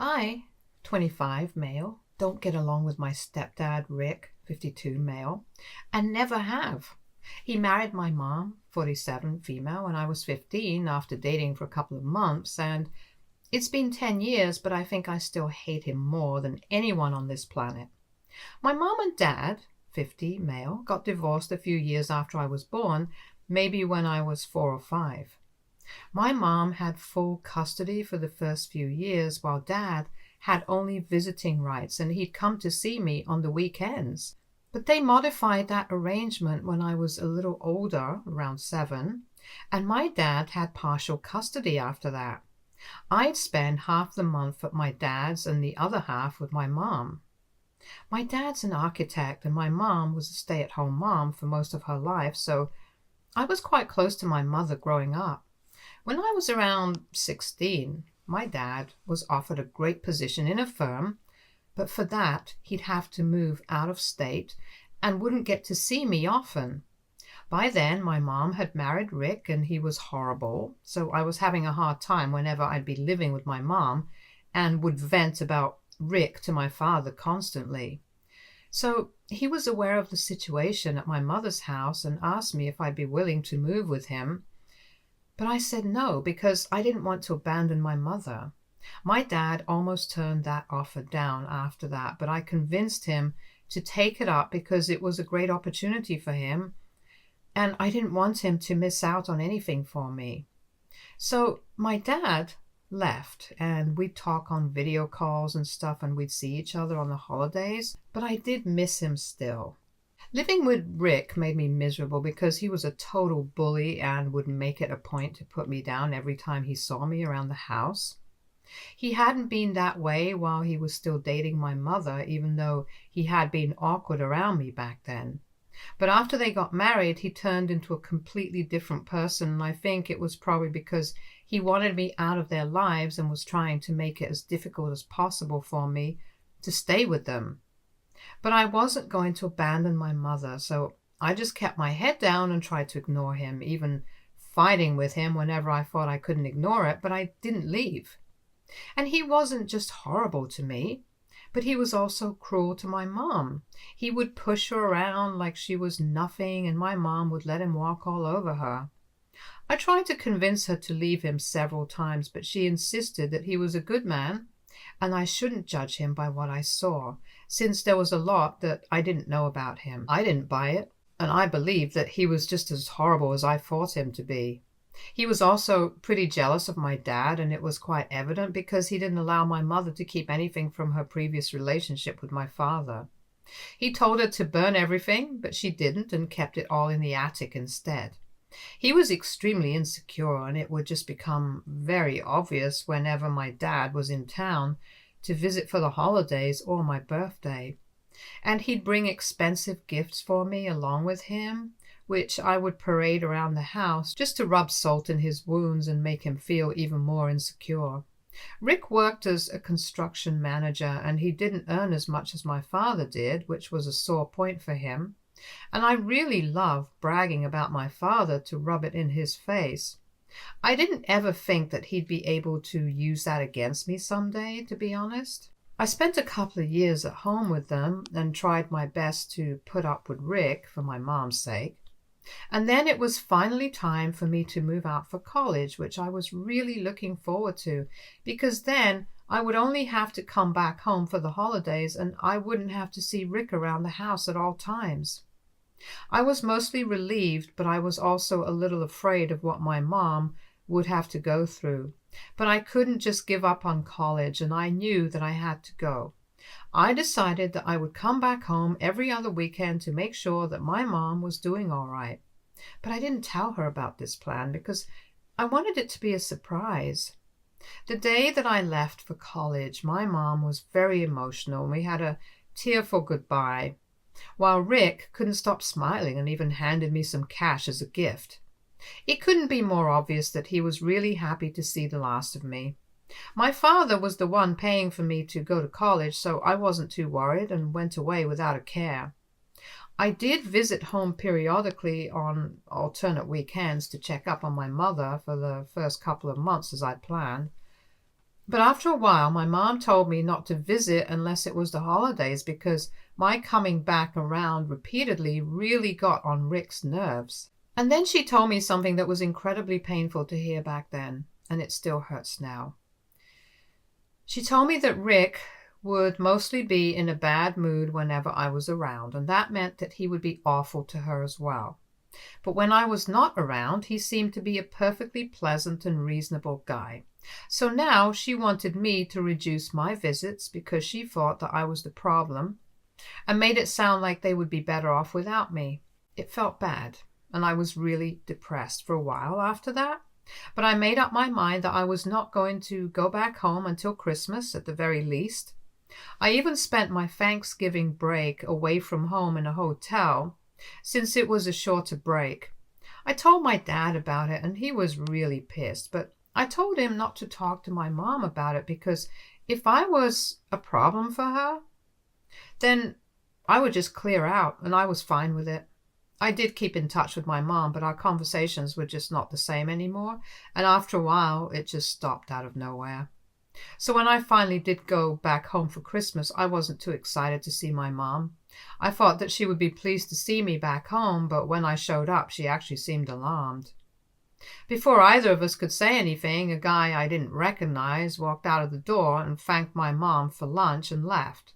I, 25, male, don't get along with my stepdad, Rick, 52, male, and never have. He married my mom, 47, female, when I was 15 after dating for a couple of months, and it's been 10 years, but I think I still hate him more than anyone on this planet. My mom and dad, 50, male, got divorced a few years after I was born, maybe when I was 4 or 5. My mom had full custody for the first few years, while dad had only visiting rights, and he'd come to see me on the weekends. But they modified that arrangement when I was a little older, around 7, and my dad had partial custody after that. I'd spend half the month at my dad's and the other half with my mom. My dad's an architect, and my mom was a stay-at-home mom for most of her life, so I was quite close to my mother growing up. When I was around 16, my dad was offered a great position in a firm, but for that he'd have to move out of state and wouldn't get to see me often. By then, my mom had married Rick, and he was horrible, so I was having a hard time whenever I'd be living with my mom and would vent about Rick to my father constantly. So he was aware of the situation at my mother's house and asked me if I'd be willing to move with him. But I said no, because I didn't want to abandon my mother. My dad almost turned that offer down after that, but I convinced him to take it up because it was a great opportunity for him, and I didn't want him to miss out on anything for me. So my dad left, and we'd talk on video calls and stuff, and we'd see each other on the holidays, but I did miss him still. Living with Rick made me miserable because he was a total bully and would make it a point to put me down every time he saw me around the house. He hadn't been that way while he was still dating my mother, even though he had been awkward around me back then. But after they got married, he turned into a completely different person, and I think it was probably because he wanted me out of their lives and was trying to make it as difficult as possible for me to stay with them. But I wasn't going to abandon my mother, so I just kept my head down and tried to ignore him, even fighting with him whenever I thought I couldn't ignore it, but I didn't leave. And he wasn't just horrible to me, but he was also cruel to my mom. He would push her around like she was nothing, and my mom would let him walk all over her. I tried to convince her to leave him several times, but she insisted that he was a good man, and I shouldn't judge him by what I saw, since there was a lot that I didn't know about him. I didn't buy it, and I believed that he was just as horrible as I thought him to be. He was also pretty jealous of my dad, and it was quite evident because he didn't allow my mother to keep anything from her previous relationship with my father. He told her to burn everything, but she didn't and kept it all in the attic instead. He was extremely insecure, and it would just become very obvious whenever my dad was in town to visit for the holidays or my birthday. And he'd bring expensive gifts for me along with him, which I would parade around the house just to rub salt in his wounds and make him feel even more insecure. Rick worked as a construction manager, and he didn't earn as much as my father did, which was a sore point for him. And I really loved bragging about my father to rub it in his face. I didn't ever think that he'd be able to use that against me someday, to be honest. I spent a couple of years at home with them and tried my best to put up with Rick for my mom's sake. And then it was finally time for me to move out for college, which I was really looking forward to, because then I would only have to come back home for the holidays and I wouldn't have to see Rick around the house at all times. I was mostly relieved, but I was also a little afraid of what my mom would have to go through. But I couldn't just give up on college, and I knew that I had to go. I decided that I would come back home every other weekend to make sure that my mom was doing all right. But I didn't tell her about this plan because I wanted it to be a surprise. The day that I left for college, my mom was very emotional, and we had a tearful goodbye, while Rick couldn't stop smiling and even handed me some cash as a gift. It couldn't be more obvious that he was really happy to see the last of me. My father was the one paying for me to go to college, so I wasn't too worried and went away without a care. I did visit home periodically on alternate weekends to check up on my mother for the first couple of months as I'd planned. But after a while, my mom told me not to visit unless it was the holidays because my coming back around repeatedly really got on Rick's nerves. And then she told me something that was incredibly painful to hear back then, and it still hurts now. She told me that Rick would mostly be in a bad mood whenever I was around, and that meant that he would be awful to her as well. But when I was not around, he seemed to be a perfectly pleasant and reasonable guy. So now she wanted me to reduce my visits because she thought that I was the problem and made it sound like they would be better off without me. It felt bad, and I was really depressed for a while after that. But I made up my mind that I was not going to go back home until Christmas at the very least. I even spent my Thanksgiving break away from home in a hotel since it was a shorter break. I told my dad about it and he was really pissed, but I told him not to talk to my mom about it because if I was a problem for her, then I would just clear out and I was fine with it. I did keep in touch with my mom, but our conversations were just not the same anymore, and after a while it just stopped out of nowhere. So when I finally did go back home for Christmas, I wasn't too excited to see my mom. I thought that she would be pleased to see me back home, but when I showed up, she actually seemed alarmed. Before either of us could say anything, a guy I didn't recognize walked out of the door and thanked my mom for lunch and left.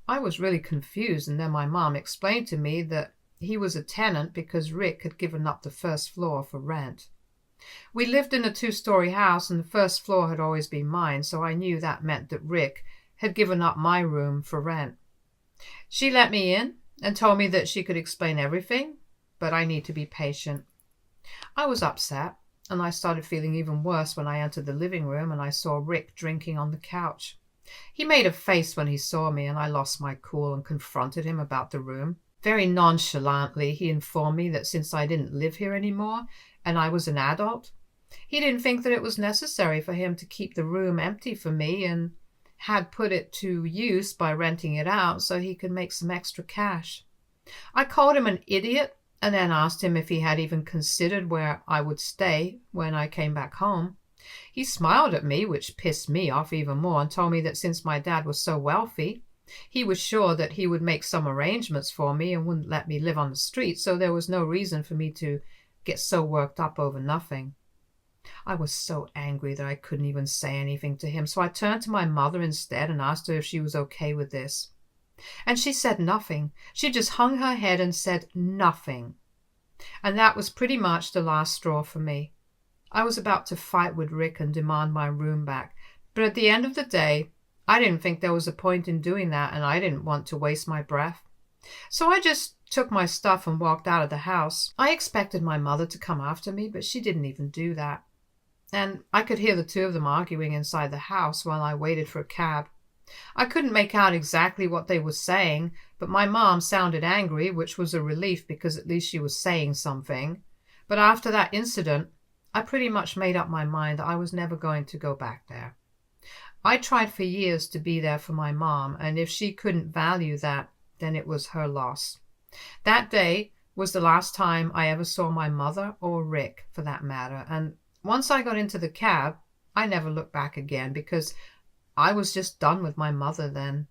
I was really confused, and then my mom explained to me that he was a tenant because Rick had given up the first floor for rent. We lived in a 2-story house and the first floor had always been mine, so I knew that meant that Rick had given up my room for rent. She let me in and told me that she could explain everything, but I need to be patient. I was upset, and I started feeling even worse when I entered the living room and I saw Rick drinking on the couch. He made a face when he saw me, and I lost my cool and confronted him about the room. Very nonchalantly, he informed me that since I didn't live here anymore and I was an adult, he didn't think that it was necessary for him to keep the room empty for me and had put it to use by renting it out so he could make some extra cash. I called him an idiot and then asked him if he had even considered where I would stay when I came back home. He smiled at me, which pissed me off even more, and told me that since my dad was so wealthy, he was sure that he would make some arrangements for me and wouldn't let me live on the street, so there was no reason for me to get so worked up over nothing. I was so angry that I couldn't even say anything to him, so I turned to my mother instead and asked her if she was okay with this. And she said nothing. She just hung her head and said nothing. And that was pretty much the last straw for me. I was about to fight with Rick and demand my room back, but at the end of the day, I didn't think there was a point in doing that, and I didn't want to waste my breath. So I just took my stuff and walked out of the house. I expected my mother to come after me, but she didn't even do that. And I could hear the two of them arguing inside the house while I waited for a cab. I couldn't make out exactly what they were saying, but my mom sounded angry, which was a relief because at least she was saying something. But after that incident, I pretty much made up my mind that I was never going to go back there. I tried for years to be there for my mom, and if she couldn't value that, then it was her loss. That day was the last time I ever saw my mother or Rick, for that matter, and once I got into the cab, I never looked back again because I was just done with my mother then.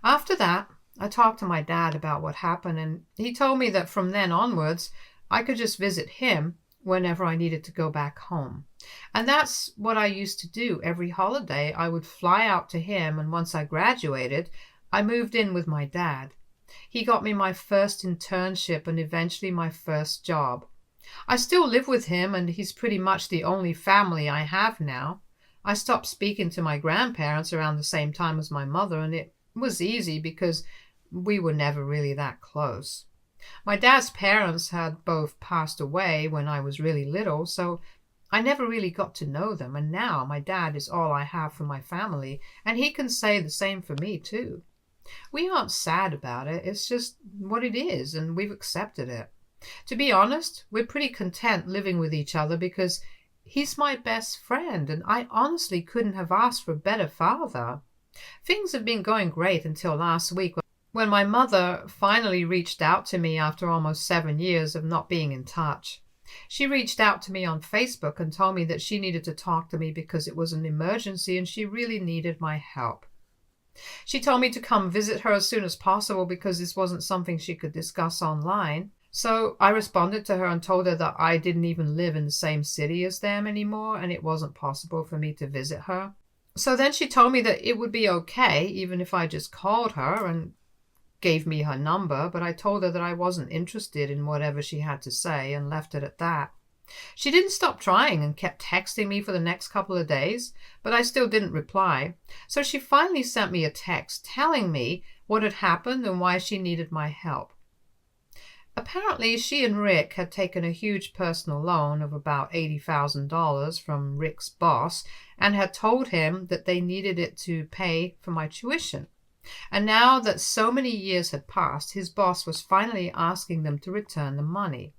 After that, I talked to my dad about what happened, and he told me that from then onwards, I could just visit him whenever I needed to go back home. And that's what I used to do every holiday. I would fly out to him, and once I graduated, I moved in with my dad. He got me my first internship and eventually my first job. I still live with him, and he's pretty much the only family I have now. I stopped speaking to my grandparents around the same time as my mother, and it was easy because we were never really that close. My dad's parents had both passed away when I was really little, so I never really got to know them, and now my dad is all I have for my family, and he can say the same for me too. We aren't sad about it, it's just what it is, and we've accepted it. To be honest, we're pretty content living with each other because he's my best friend, and I honestly couldn't have asked for a better father. Things have been going great until last week when my mother finally reached out to me after almost 7 years of not being in touch. She reached out to me on Facebook and told me that she needed to talk to me because it was an emergency and she really needed my help. She told me to come visit her as soon as possible because this wasn't something she could discuss online. So I responded to her and told her that I didn't even live in the same city as them anymore and it wasn't possible for me to visit her. So then she told me that it would be okay even if I just called her and gave me her number, but I told her that I wasn't interested in whatever she had to say and left it at that. She didn't stop trying and kept texting me for the next couple of days, but I still didn't reply. So she finally sent me a text telling me what had happened and why she needed my help. Apparently, she and Rick had taken a huge personal loan of about $80,000 from Rick's boss and had told him that they needed it to pay for my tuition. And now that so many years had passed, his boss was finally asking them to return the money.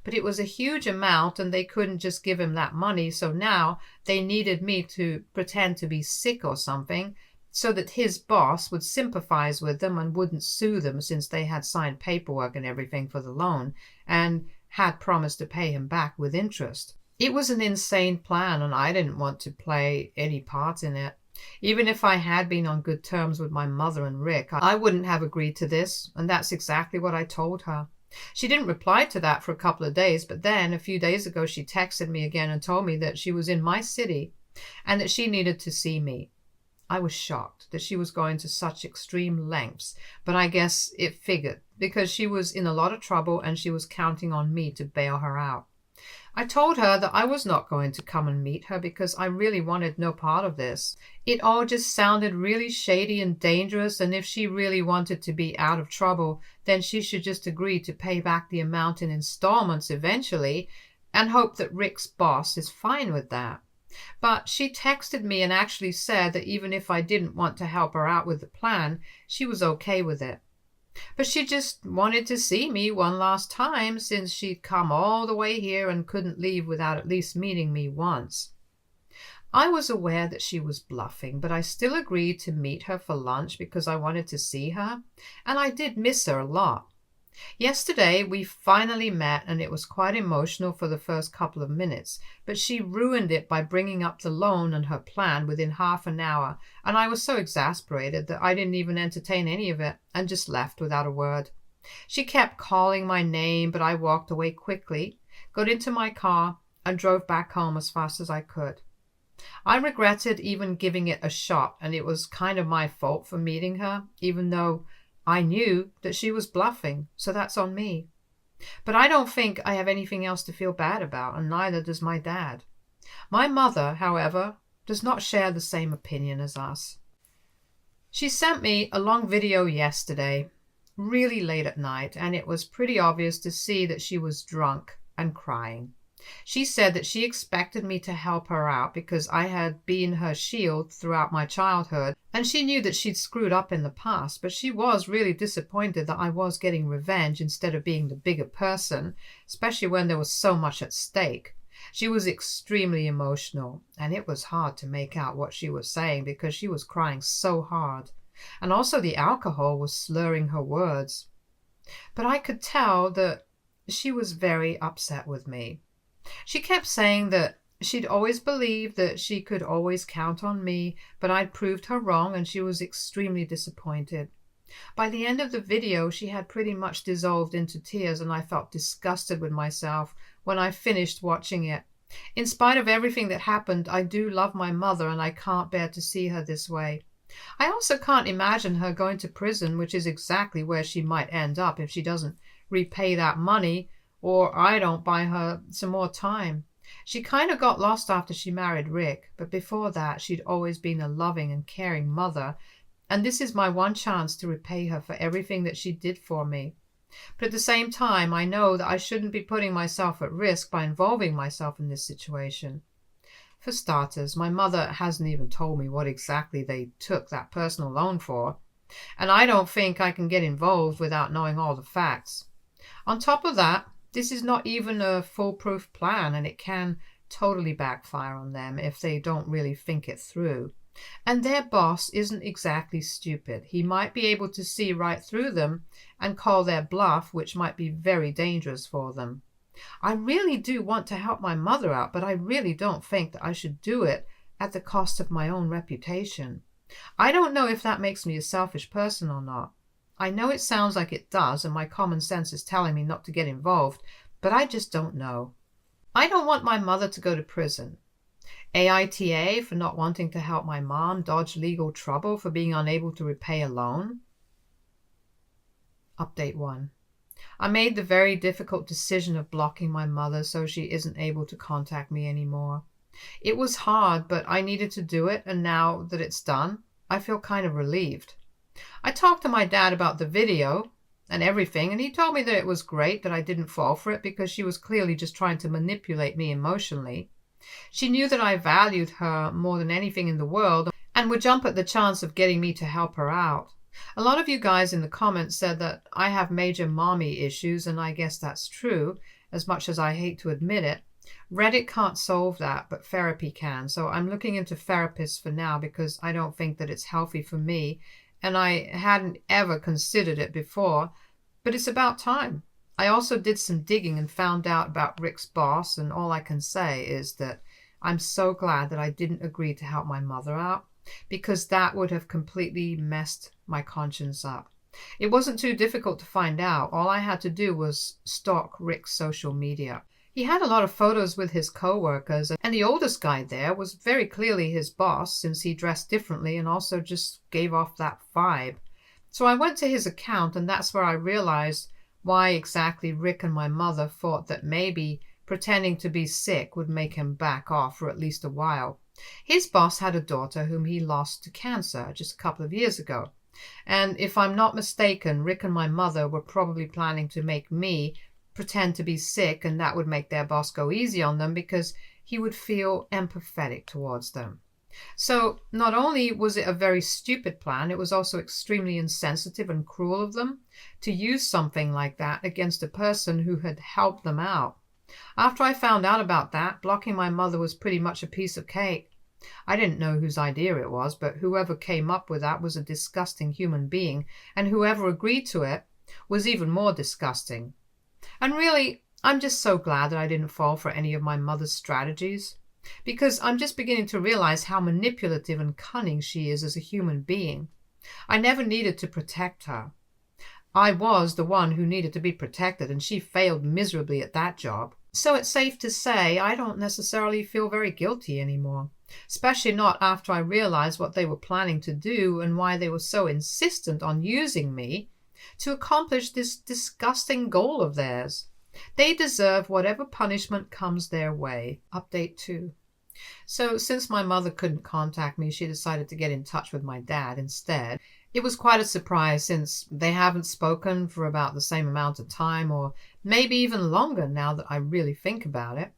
But it was a huge amount and they couldn't just give him that money, so now they needed me to pretend to be sick or something so that his boss would sympathize with them and wouldn't sue them since they had signed paperwork and everything for the loan and had promised to pay him back with interest. It was an insane plan and I didn't want to play any part in it. Even if I had been on good terms with my mother and Rick, I wouldn't have agreed to this, and that's exactly what I told her. She didn't reply to that for a couple of days, but then a few days ago she texted me again and told me that she was in my city and that she needed to see me. I was shocked that she was going to such extreme lengths, but I guess it figured because she was in a lot of trouble and she was counting on me to bail her out. I told her that I was not going to come and meet her because I really wanted no part of this. It all just sounded really shady and dangerous, and if she really wanted to be out of trouble, then she should just agree to pay back the amount in installments eventually and hope that Rick's boss is fine with that. But she texted me and actually said that even if I didn't want to help her out with the plan, she was okay with it. But she just wanted to see me one last time since she'd come all the way here and couldn't leave without at least meeting me once. I was aware that she was bluffing, but I still agreed to meet her for lunch because I wanted to see her, and I did miss her a lot. Yesterday we finally met and it was quite emotional for the first couple of minutes, but she ruined it by bringing up the loan and her plan within half an hour, and I was so exasperated that I didn't even entertain any of it and just left without a word. She kept calling my name, but I walked away quickly, got into my car, and drove back home as fast as I could. I regretted even giving it a shot, and it was kind of my fault for meeting her, even though I knew that she was bluffing, so that's on me. But I don't think I have anything else to feel bad about, and neither does my dad. My mother, however, does not share the same opinion as us. She sent me a long video yesterday, really late at night, and it was pretty obvious to see that she was drunk and crying. She said that she expected me to help her out because I had been her shield throughout my childhood, and she knew that she'd screwed up in the past, but she was really disappointed that I was getting revenge instead of being the bigger person, especially when there was so much at stake. She was extremely emotional, and it was hard to make out what she was saying because she was crying so hard, and also the alcohol was slurring her words. But I could tell that she was very upset with me. She kept saying that she'd always believed that she could always count on me, but I'd proved her wrong and she was extremely disappointed. By the end of the video, she had pretty much dissolved into tears and I felt disgusted with myself when I finished watching it. In spite of everything that happened, I do love my mother and I can't bear to see her this way. I also can't imagine her going to prison, which is exactly where she might end up if she doesn't repay that money or I don't buy her some more time. She kind of got lost after she married Rick, but before that she'd always been a loving and caring mother, and this is my one chance to repay her for everything that she did for me. But at the same time, I know that I shouldn't be putting myself at risk by involving myself in this situation. For starters, my mother hasn't even told me what exactly they took that personal loan for, and I don't think I can get involved without knowing all the facts. On top of that, this is not even a foolproof plan, and it can totally backfire on them if they don't really think it through. And their boss isn't exactly stupid. He might be able to see right through them and call their bluff, which might be very dangerous for them. I really do want to help my mother out, but I really don't think that I should do it at the cost of my own reputation. I don't know if that makes me a selfish person or not. I know it sounds like it does, and my common sense is telling me not to get involved, but I just don't know. I don't want my mother to go to prison. AITA for not wanting to help my mom dodge legal trouble for being unable to repay a loan. Update 1. I made the very difficult decision of blocking my mother so she isn't able to contact me anymore. It was hard, but I needed to do it, and now that it's done, I feel kind of relieved. I talked to my dad about the video and everything, and he told me that it was great that I didn't fall for it because she was clearly just trying to manipulate me emotionally. She knew that I valued her more than anything in the world and would jump at the chance of getting me to help her out. A lot of you guys in the comments said that I have major mommy issues, and I guess that's true, as much as I hate to admit it. Reddit can't solve that, but therapy can, so I'm looking into therapists for now because I don't think that it's healthy for me, and I hadn't ever considered it before, but it's about time. I also did some digging and found out about Rick's boss, and all I can say is that I'm so glad that I didn't agree to help my mother out, because that would have completely messed my conscience up. It wasn't too difficult to find out. All I had to do was stalk Rick's social media. He had a lot of photos with his co-workers, and the oldest guy there was very clearly his boss since he dressed differently and also just gave off that vibe. So I went to his account, and that's where I realized why exactly Rick and my mother thought that maybe pretending to be sick would make him back off for at least a while. His boss had a daughter whom he lost to cancer just a couple of years ago. And if I'm not mistaken, Rick and my mother were probably planning to make me pretend to be sick, and that would make their boss go easy on them because he would feel empathetic towards them. So not only was it a very stupid plan, it was also extremely insensitive and cruel of them to use something like that against a person who had helped them out. After I found out about that, blocking my mother was pretty much a piece of cake. I didn't know whose idea it was, but whoever came up with that was a disgusting human being, and whoever agreed to it was even more disgusting. And really, I'm just so glad that I didn't fall for any of my mother's strategies, because I'm just beginning to realize how manipulative and cunning she is as a human being. I never needed to protect her. I was the one who needed to be protected, and she failed miserably at that job. So it's safe to say I don't necessarily feel very guilty anymore, especially not after I realized what they were planning to do and why they were so insistent on using me to accomplish this disgusting goal of theirs. They deserve whatever punishment comes their way. Update 2. So since my mother couldn't contact me, she decided to get in touch with my dad instead. It was quite a surprise since they haven't spoken for about the same amount of time, or maybe even longer now that I really think about it.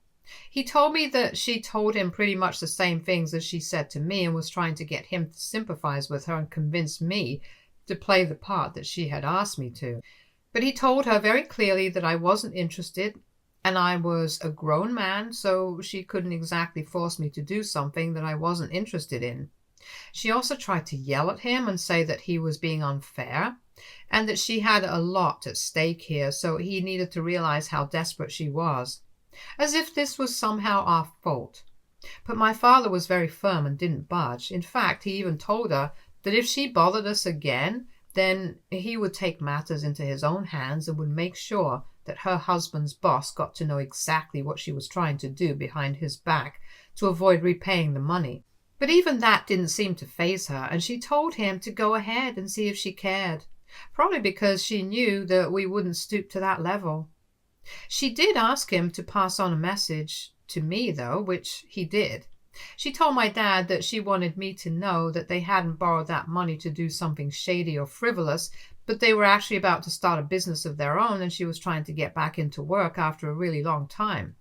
He told me that she told him pretty much the same things as she said to me and was trying to get him to sympathize with her and convince me to play the part that she had asked me to. But he told her very clearly that I wasn't interested and I was a grown man, so she couldn't exactly force me to do something that I wasn't interested in. She also tried to yell at him and say that he was being unfair and that she had a lot at stake here, so he needed to realize how desperate she was, as if this was somehow our fault. But my father was very firm and didn't budge. In fact, he even told her that if she bothered us again, then he would take matters into his own hands and would make sure that her husband's boss got to know exactly what she was trying to do behind his back to avoid repaying the money. But even that didn't seem to faze her, and she told him to go ahead and see if she cared, probably because she knew that we wouldn't stoop to that level. She did ask him to pass on a message to me, though, which he did. She told my dad that she wanted me to know that they hadn't borrowed that money to do something shady or frivolous, but they were actually about to start a business of their own, and she was trying to get back into work after a really long time.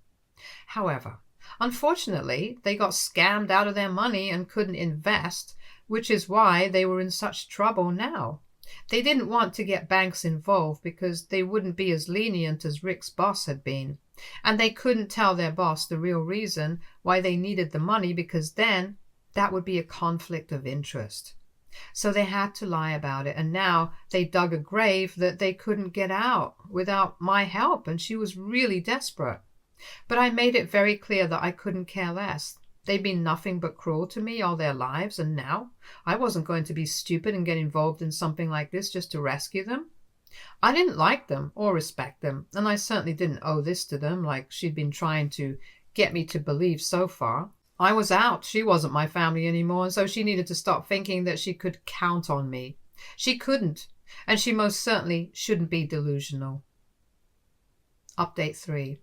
However, unfortunately, they got scammed out of their money and couldn't invest, which is why they were in such trouble now. They didn't want to get banks involved because they wouldn't be as lenient as Rick's boss had been, and they couldn't tell their boss the real reason why they needed the money because then that would be a conflict of interest. So they had to lie about it, and now they dug a grave that they couldn't get out without my help, and she was really desperate. But I made it very clear that I couldn't care less. They'd been nothing but cruel to me all their lives, and now I wasn't going to be stupid and get involved in something like this just to rescue them. I didn't like them or respect them, and I certainly didn't owe this to them like she'd been trying to get me to believe so far. I was out. She wasn't my family anymore, and so she needed to stop thinking that she could count on me. She couldn't, and she most certainly shouldn't be delusional. Update 3.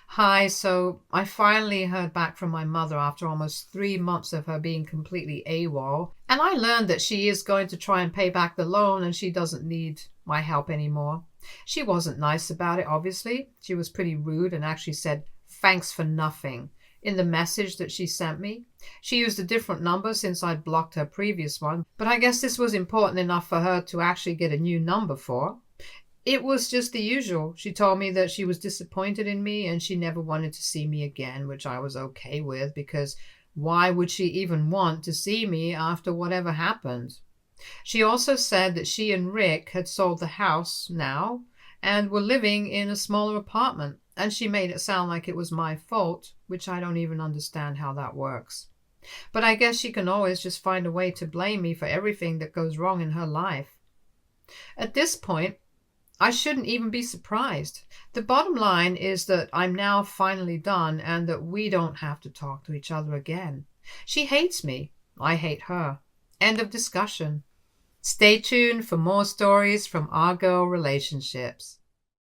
Hi, so I finally heard back from my mother after almost 3 months of her being completely AWOL, and I learned that she is going to try and pay back the loan and she doesn't need my help anymore. She wasn't nice about it, obviously. She was pretty rude and actually said, "Thanks for nothing," in the message that she sent me. She used a different number since I'd blocked her previous one, but I guess this was important enough for her to actually get a new number for. It was just the usual. She told me that she was disappointed in me and she never wanted to see me again, which I was okay with because why would she even want to see me after whatever happened? She also said that she and Rick had sold the house now and were living in a smaller apartment, and she made it sound like it was my fault, which I don't even understand how that works. But I guess she can always just find a way to blame me for everything that goes wrong in her life. At this point, I shouldn't even be surprised. The bottom line is that I'm now finally done and that we don't have to talk to each other again. She hates me. I hate her. End of discussion. Stay tuned for more stories from our girl relationships.